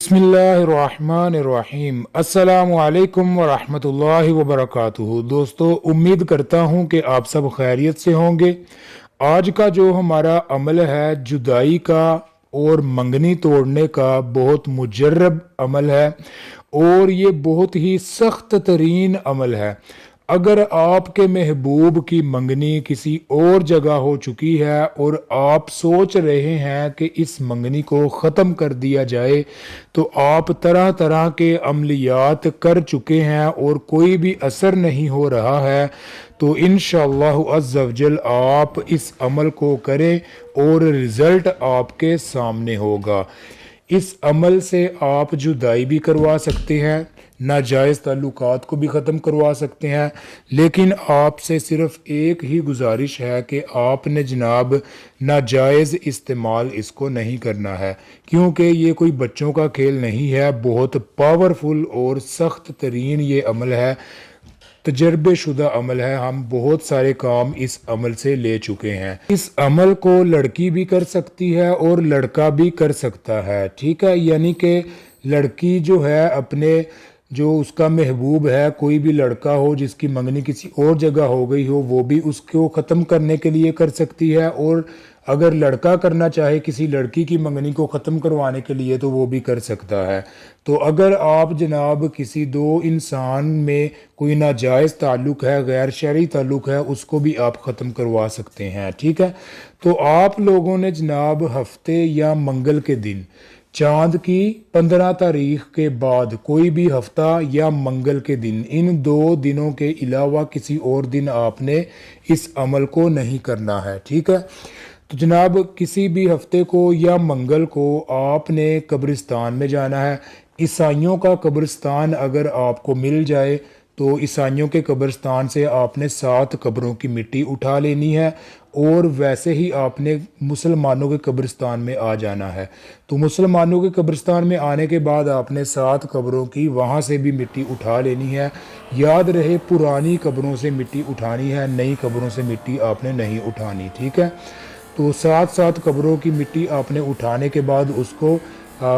बिस्मिल्लाहिर्रहमानिर्रहीम। अस्सलामु अलैकुम वरहमतुल्लाहि वबरकातुहू। दोस्तों, उम्मीद करता हूँ कि आप सब खैरियत से होंगे। आज का जो हमारा अमल है जुदाई का और मंगनी तोड़ने का, बहुत मुजर्रब अमल है और ये बहुत ही सख्त तरीन अमल है। अगर आपके महबूब की मंगनी किसी और जगह हो चुकी है और आप सोच रहे हैं कि इस मंगनी को ख़त्म कर दिया जाए, तो आप तरह तरह के अमलियात कर चुके हैं और कोई भी असर नहीं हो रहा है, तो इंशाअल्लाह अज़्ज़ व जल आप इस अमल को करें और रिज़ल्ट आपके सामने होगा। इस अमल से आप जुदाई भी करवा सकते हैं, नाजायज़ ताल्लुकात को भी ख़त्म करवा सकते हैं। लेकिन आपसे सिर्फ़ एक ही गुजारिश है कि आपने जनाब नाजायज़ इस्तेमाल इसको नहीं करना है, क्योंकि ये कोई बच्चों का खेल नहीं है। बहुत पावरफुल और सख्त तरीन ये अमल है, तजर्बे शुदा अमल है। हम बहुत सारे काम इस अमल से ले चुके हैं। इस अमल को लड़की भी कर सकती है और लड़का भी कर सकता है, ठीक है। यानी कि लड़की जो है अपने जो उसका महबूब है, कोई भी लड़का हो जिसकी मंगनी किसी और जगह हो गई हो, वो भी उसको ख़त्म करने के लिए कर सकती है। और अगर लड़का करना चाहे किसी लड़की की मंगनी को ख़त्म करवाने के लिए, तो वो भी कर सकता है। तो अगर आप जनाब किसी दो इंसान में कोई नाजायज़ ताल्लुक़ है, गैर शरई ताल्लुक़ है, उसको भी आप ख़त्म करवा सकते हैं, ठीक है। तो आप लोगों ने जनाब हफ्ते या मंगल के दिन, चांद की 15 तारीख के बाद कोई भी हफ्ता या मंगल के दिन, इन दो दिनों के अलावा किसी और दिन आपने इस अमल को नहीं करना है, ठीक है। तो जनाब किसी भी हफ्ते को या मंगल को आपने कब्रिस्तान में जाना है। ईसाइयों का कब्रिस्तान अगर आपको मिल जाए तो ईसाइयों के कब्रिस्तान से आपने 7 कब्रों की मिट्टी उठा लेनी है और वैसे ही आपने मुसलमानों के कब्रिस्तान में आ जाना है। तो मुसलमानों के कब्रिस्तान में आने के बाद आपने 7 कब्रों की वहाँ से भी मिट्टी उठा लेनी है। याद रहे, पुरानी कब्रों से मिट्टी उठानी है, नई कब्रों से मिट्टी आपने नहीं उठानी, ठीक है। तो 7 कब्रों की मिट्टी आपने उठाने के बाद उसको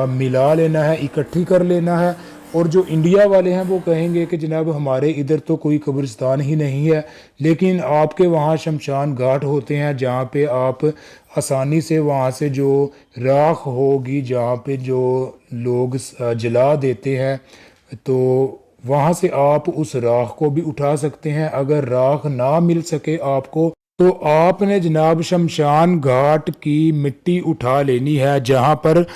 मिला लेना है, इकट्ठी कर लेना है। और जो इंडिया वाले हैं वो कहेंगे कि जनाब हमारे इधर तो कोई कब्रिस्तान ही नहीं है, लेकिन आपके वहाँ शमशान घाट होते हैं जहाँ पे आप आसानी से वहाँ से जो राख होगी, जहाँ पे जो लोग जला देते हैं, तो वहाँ से आप उस राख को भी उठा सकते हैं। अगर राख ना मिल सके आपको, तो आपने जनाब शमशान घाट की मिट्टी उठा लेनी है जहाँ पर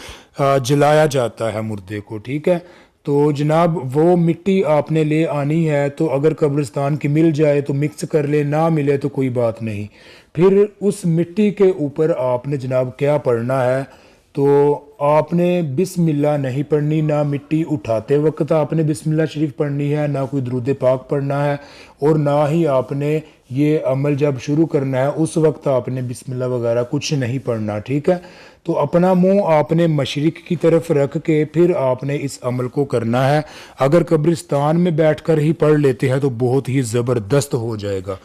जलाया जाता है मुर्दे को, ठीक है। तो जनाब वो मिट्टी आपने ले आनी है। तो अगर कब्रिस्तान की मिल जाए तो मिक्स कर ले, ना मिले तो कोई बात नहीं। फिर उस मिट्टी के ऊपर आपने जनाब क्या पढ़ना है, तो आपने बिस्मिल्लाह नहीं पढ़नी, ना मिट्टी उठाते वक्त आपने बिस्मिल्लाह शरीफ पढ़नी है, ना कोई दुरूद पाक पढ़ना है, और ना ही आपने ये अमल जब शुरू करना है उस वक्त आपने बिस्मिल्लाह वगैरह कुछ नहीं पढ़ना, ठीक है। तो अपना मुंह आपने मशरिक की तरफ रख के फिर आपने इस अमल को करना है। अगर कब्रिस्तान में बैठकर ही पढ़ लेते हैं तो बहुत ही ज़बरदस्त हो जाएगा।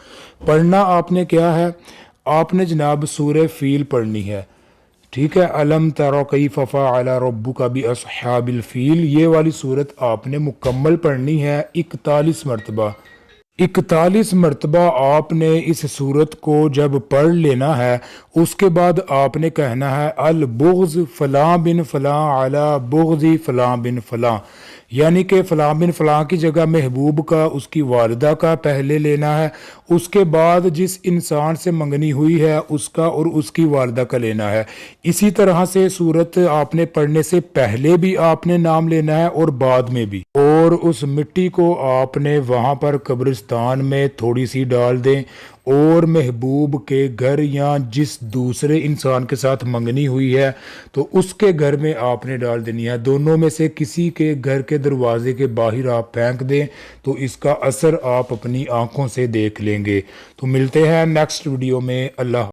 पढ़ना आपने क्या है, आपने जनाब सूरह फील पढ़नी है, ठीक है। अलम तरा कैफ फ़अल रब्बुका बिअस्हाबिल फील, ये वाली सूरत आपने मुकम्मल पढ़नी है 41 मरतबा। 41 मरतबा आपने इस सूरत को जब पढ़ लेना है, उसके बाद आपने कहना है अल बुग़्ज़ फ़लाँ बिन फ़लाँ अला बुग़्ज़ी फ़लाँ बिन फ़लाँ, यानी कि फ़लाँ बिन फ़लाँ की जगह महबूब का, उसकी वालिदा का पहले लेना है, उसके बाद जिस इंसान से मंगनी हुई है उसका और उसकी वालिदा का लेना है। इसी तरह से सूरत आपने पढ़ने से पहले भी आपने नाम लेना है और बाद में भी। और उस मिट्टी को आपने वहाँ पर कब्रिस्तान में थोड़ी सी डाल दें और महबूब के घर या जिस दूसरे इंसान के साथ मंगनी हुई है तो उसके घर में आपने डाल देनी है। दोनों में से किसी के घर के दरवाजे के बाहर आप फेंक दें तो इसका असर आप अपनी आंखों से देख लेंगे। तो मिलते हैं नेक्स्ट वीडियो में। अल्लाह।